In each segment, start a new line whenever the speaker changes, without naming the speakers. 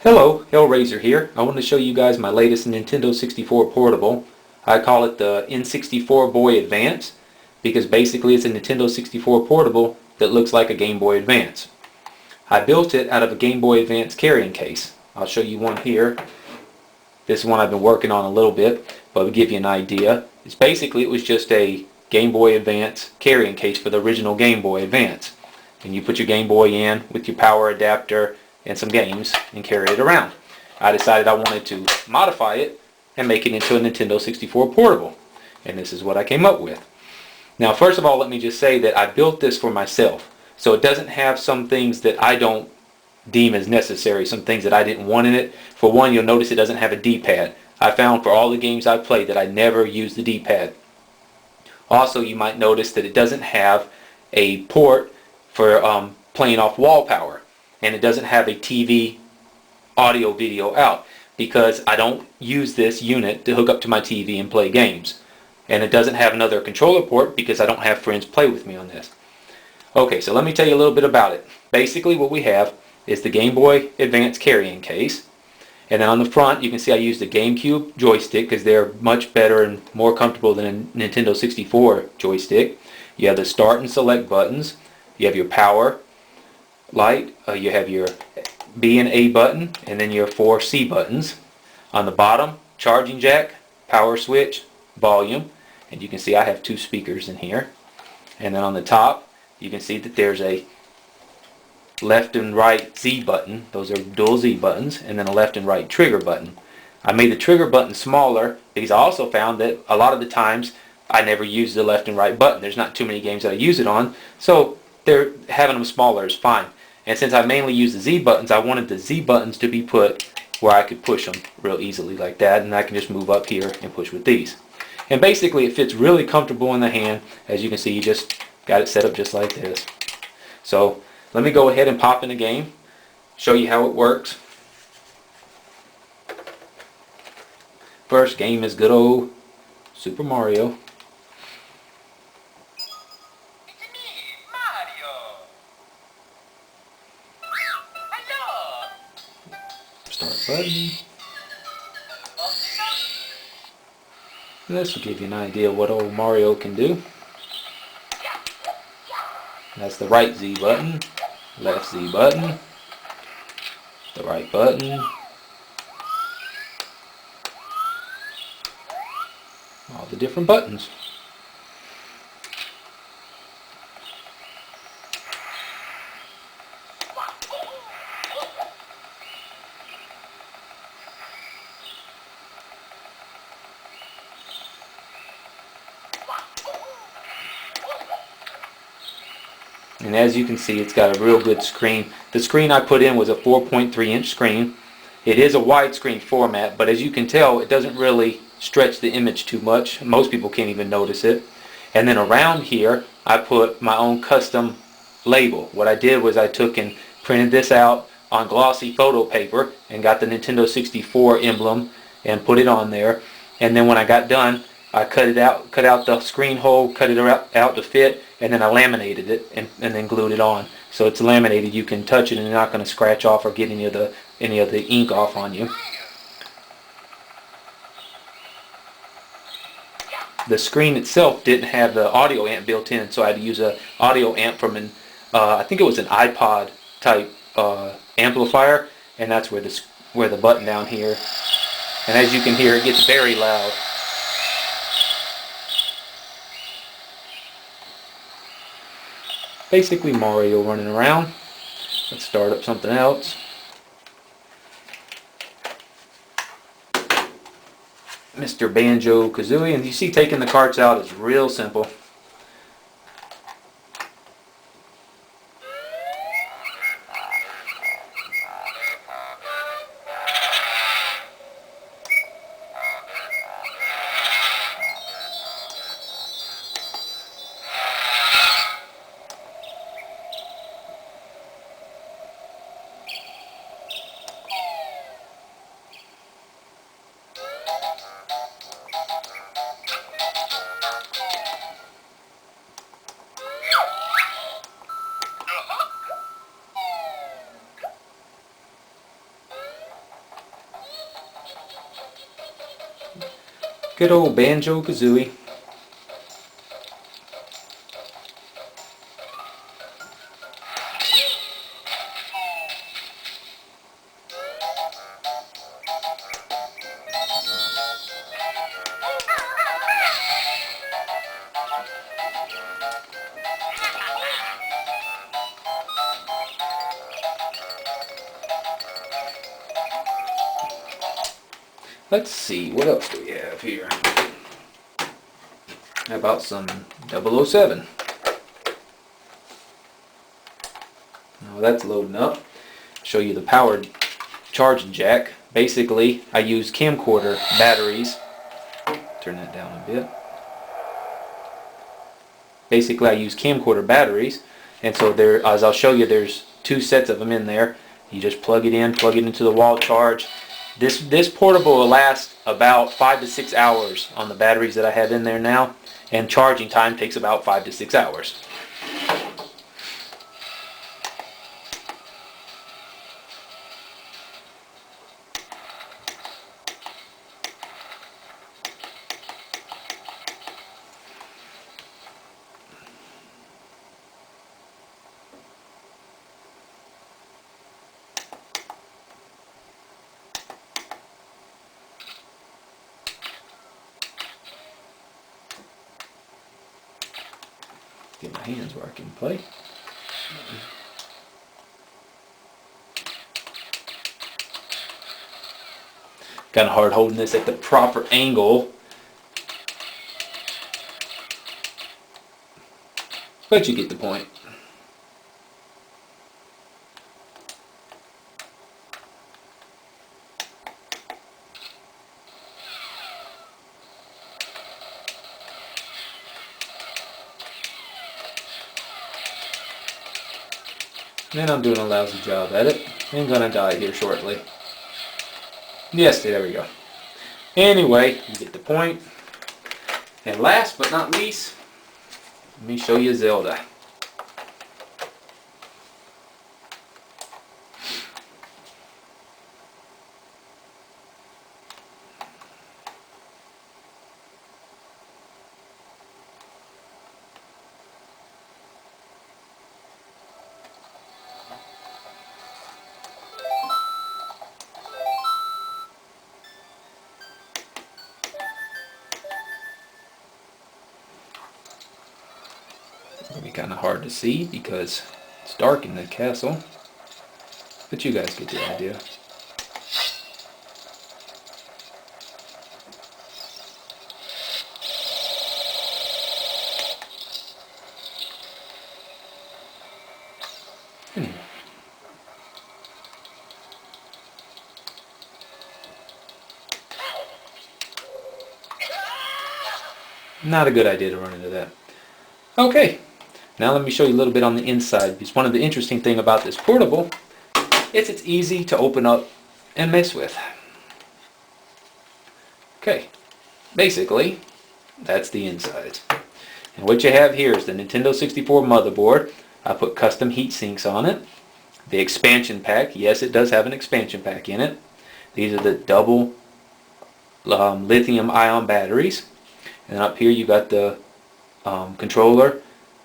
Hello, Hellraiser here. I want to show you guys my latest Nintendo 64 Portable. I call it the N64Boy Advance because basically it's a Nintendo 64 Portable that looks like a Game Boy Advance. I built it out of a Game Boy Advance carrying case. I'll show you one here. This is one I've been working on a little bit, but to give you an idea, it was just a Game Boy Advance carrying case for the original Game Boy Advance. And you put your Game Boy in with your power adapter and some games and carry it around. I decided I wanted to modify it and make it into a Nintendo 64 Portable. And this is what I came up with. Now first of all, let me just say that I built this for myself. So it doesn't have some things that I don't deem as necessary, some things that I didn't want in it. For one, you'll notice it doesn't have a D-pad. I found for all the games I played that I never used the D-pad. Also, you might notice that it doesn't have a port for playing off wall power. And it doesn't have a TV audio video out because I don't use this unit to hook up to my TV and play games. And it doesn't have another controller port because I don't have friends play with me on this. Okay, so let me tell you a little bit about it. Basically what we have is the Game Boy Advance carrying case. And then on the front you can see I used the GameCube joystick because they're much better and more comfortable than a Nintendo 64 joystick. You have the start and select buttons. You have your power light, you have your B and A button, and then your 4 C buttons. On the bottom, charging jack, power switch, volume, and you can see I have 2 speakers in here. And then on the top, you can see that there's a left and right Z button. Those are dual Z buttons, and then a left and right trigger button. I made the trigger button smaller because I also found that a lot of the times I never use the left and right button. There's not too many games that I use it on, so having them smaller is fine. And since I mainly use the Z buttons, I wanted the Z buttons to be put where I could push them real easily like that, and I can just move up here and push with these. And basically it fits really comfortable in the hand. As you can see, you just got it set up just like this. So let me go ahead and pop in the game, show you how it works. First game is good old Super Mario. Start button. And this will give you an idea of what old Mario can do. That's the right Z button, left Z button, the right button, all the different buttons. And as you can see, it's got a real good screen. The screen I put in was a 4.3-inch screen. It is a widescreen format, but as you can tell, it doesn't really stretch the image too much. Most people can't even notice it. And then around here, I put my own custom label. What I did was I took and printed this out on glossy photo paper and got the Nintendo 64 emblem and put it on there. And then when I got done, I cut out the screen hole, cut it out to fit, and then I laminated it and then glued it on. So it's laminated. You can touch it and it's not going to scratch off or get any of the ink off on you. The screen itself didn't have the audio amp built in, so I had to use an audio amp from I think it was an iPod type amplifier, and that's where the button down here. And as you can hear, it gets very loud. Basically Mario running around. Let's start up something else. Mr. Banjo-Kazooie, and you see taking the carts out is real simple. Good old Banjo-Kazooie. Let's see, what else do we have here? How about some 007? Now that's loading up. Show you the powered charging jack. Basically, I use camcorder batteries. Turn that down a bit. Basically, I use camcorder batteries, and so there, as I'll show you, there's two sets of them in there. You just plug it in, plug it into the wall charge. This portable will last about 5 to 6 hours on the batteries that I have in there now, and charging time takes about 5 to 6 hours. Get my hands where I can play. Kind of hard holding this at the proper angle, but you get the point. And I'm doing a lousy job at it. I'm gonna die here shortly. Yes, there we go. Anyway, you get the point. And last but not least, let me show you Zelda. It'll be kind of hard to see because it's dark in the castle, but you guys get the idea. Anyway. Not a good idea to run into that. Okay. Now let me show you a little bit on the inside, because one of the interesting things about this portable is it's easy to open up and mess with. Okay, basically that's the inside. And what you have here is the Nintendo 64 motherboard. I put custom heat sinks on it. The expansion pack, yes, it does have an expansion pack in it. These are the double lithium ion batteries. And up here you got the controller.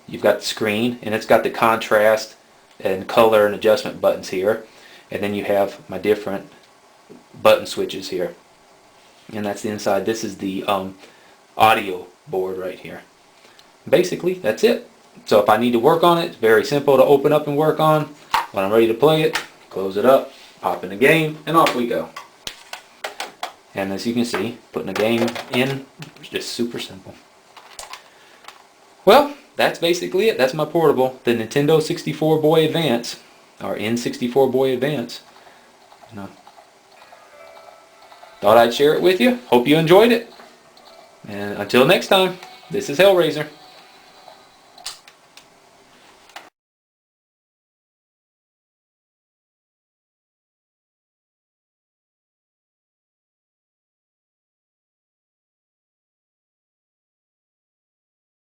You've got the screen, and it's got the contrast and color and adjustment buttons here. And then you have my different button switches here. And that's the inside. This is the audio board right here. Basically, that's it. So if I need to work on it, it's very simple to open up and work on. When I'm ready to play it, close it up, pop in the game, and off we go. And as you can see, putting a game in is just super simple. Well, that's basically it. That's my portable, the Nintendo 64 Boy Advance, or N64 Boy Advance. Thought I'd share it with you. Hope you enjoyed it. And until next time, this is Hellraiser.